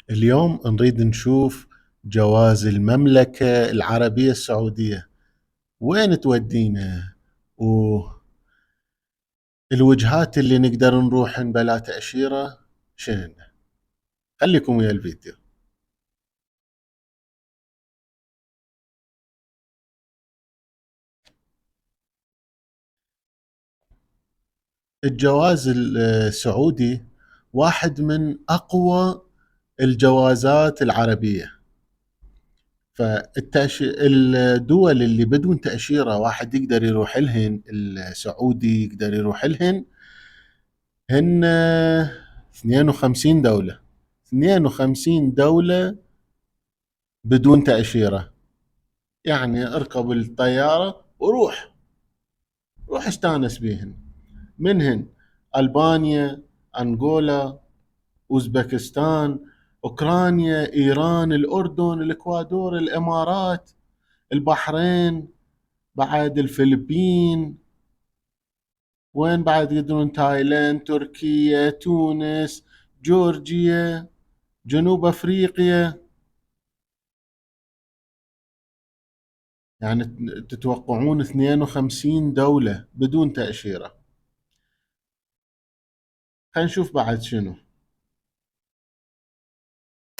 اليوم نريد نشوف جواز المملكة العربية السعودية وين تودينا، والوجهات اللي نقدر نروح بلا تأشيرة شنو. خليكم ويا الفيديو. الجواز السعودي واحد من أقوى الجوازات العربية. الدول اللي بدون تأشيرة واحد يقدر يروح لهن، السعودي يقدر يروح لهن، هن 52 دولة. 52 دولة بدون تأشيرة. يعني اركب الطيارة وروح، روح استانس بيهن. منهن ألبانيا، أنغولا، أوزبكستان، أوكرانيا، إيران، الأردن، الإكوادور، الإمارات، البحرين، بعد الفلبين، وين بعد يقدرون، تايلاند، تركيا، تونس، جورجيا، جنوب أفريقيا. يعني تتوقعون 52 دولة بدون تأشيرة. خلينا نشوف بعد شنو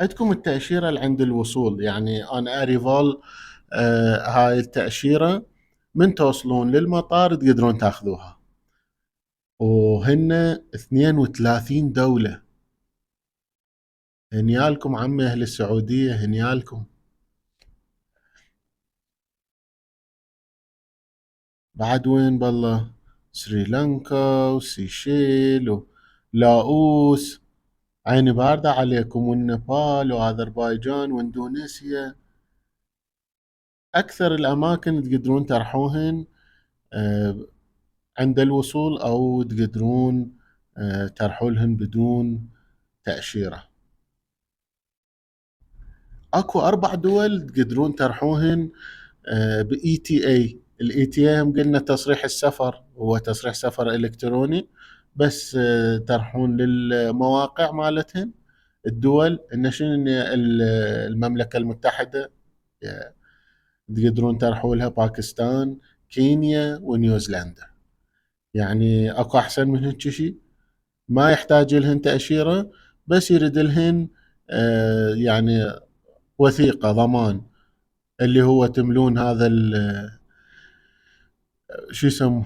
عندكم. التأشيرة اللي عند الوصول، يعني أنا أريفال، هاي التأشيرة من توصلون للمطار تقدرون تاخذوها. وهن 32 دولة. هنيالكم عمي أهل السعودية، هنيالكم. بعد وين بالله؟ سريلانكا وسيشيل ولاؤوس، عيني باردة عليكم، والنيبال وأذربيجان وإندونيسيا. أكثر الأماكن تقدرون ترحوهن آه، عند الوصول، أو تقدرون ترحولهن بدون تأشيرة. أكو 4 دول تقدرون ترحوهن بإي تي اي. الاي تي اي هم قلنا تصريح السفر، هو تصريح سفر إلكتروني، بس ترحون للمواقع مالتهن. الدول إن شنو، إن المملكة المتحدة تقدرون ترحوا لها، باكستان، كينيا، ونيوزيلندا. يعني اكو احسن من هيك شيء؟ ما يحتاج لهن تأشيرة، بس يريد لهن يعني وثيقة ضمان، اللي هو تملون هذا شو يسموه.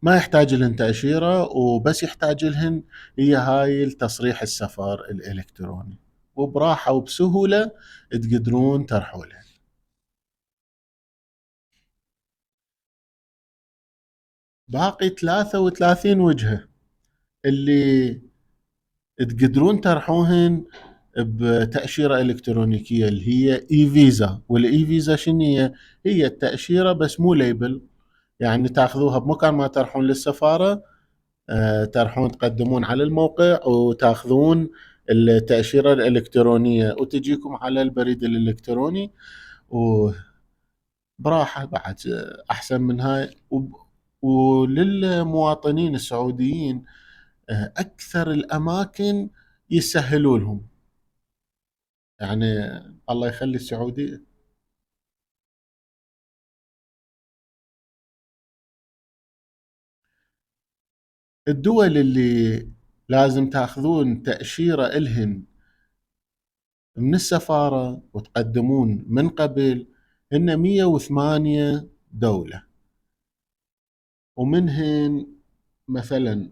ما يحتاج لهن تأشيرة، وبس يحتاج لهن هي هاي التصريح السفر الإلكتروني، وبراحة وبسهولة تقدرون ترحوا لها. باقي 33 وجهة اللي تقدرون ترحوهن بتأشيرة إلكترونيكية، اللي هي إي فيزا. والإي فيزا شنو هي؟ هي التأشيرة بس مو ليبل. يعني تاخذوها بمكان ما تروحون للسفارة، تروحون تقدمون على الموقع وتاخذون التأشيرة الإلكترونية، وتجيكم على البريد الإلكتروني وبراحة. بعد أحسن من هاي. وللمواطنين السعوديين أكثر الأماكن يسهلوا لهم. يعني الله يخلي السعودية. الدول اللي لازم تاخذون تأشيرة إلهن من السفارة وتقدمون من قبل، هن 108 دولة. ومنهن مثلا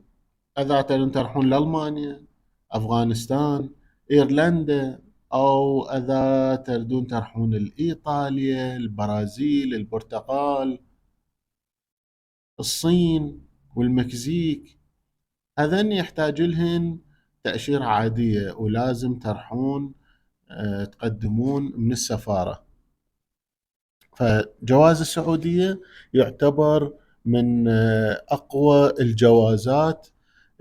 إذا تريدون تروحون لألمانيا، أفغانستان، إيرلندا، أو إذا تريدون تروحون لإيطاليا، البرازيل، البرتغال، الصين، والمكسيك. هذن يحتاج لهن تأشيرة عادية، ولازم ترحون تقدمون من السفارة. فجواز السعودية يعتبر من أقوى الجوازات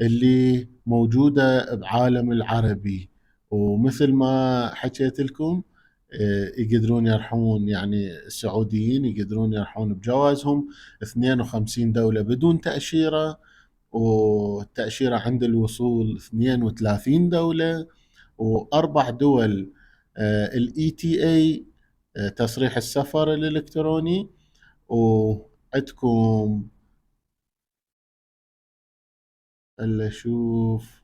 اللي موجودة بعالم العربي. ومثل ما حكيت لكم، يقدرون يرحون، يعني السعوديين يقدرون يرحون بجوازهم 52 دولة بدون تأشيرة، والتأشيرة عند الوصول 32 دولة، وأربع دول الاي تي اي تصريح السفر الإلكتروني. وعندكم اللي أشوف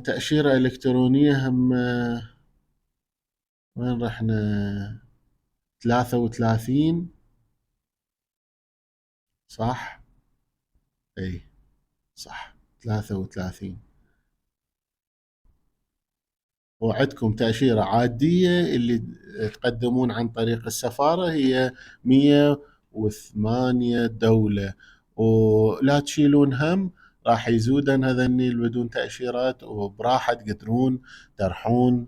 تأشيرة إلكترونية هم وين رحنا؟ 33 صح؟ اي صح 33. وعندكم تأشيرة عادية اللي تقدمون عن طريق السفارة هي 108 دولة. ولا تشيلون هم، راح يزودن هذني بدون تأشيرات، وبراحة تقدرون ترحون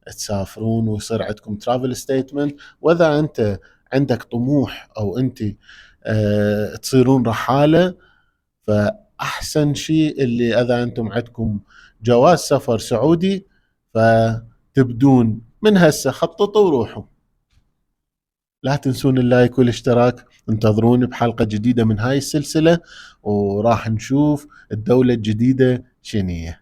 تسافرون ويصير عندكم ترافل ستيتمنت. واذا انت عندك طموح او انت تصيرون رحالة، فأحسن شيء اللي إذا أنتم عندكم جواز سفر سعودي فتبدون من هسه، خططوا وروحوا. لا تنسون اللايك والاشتراك. انتظروني بحلقة جديدة من هاي السلسلة، وراح نشوف الدولة الجديدة شنية.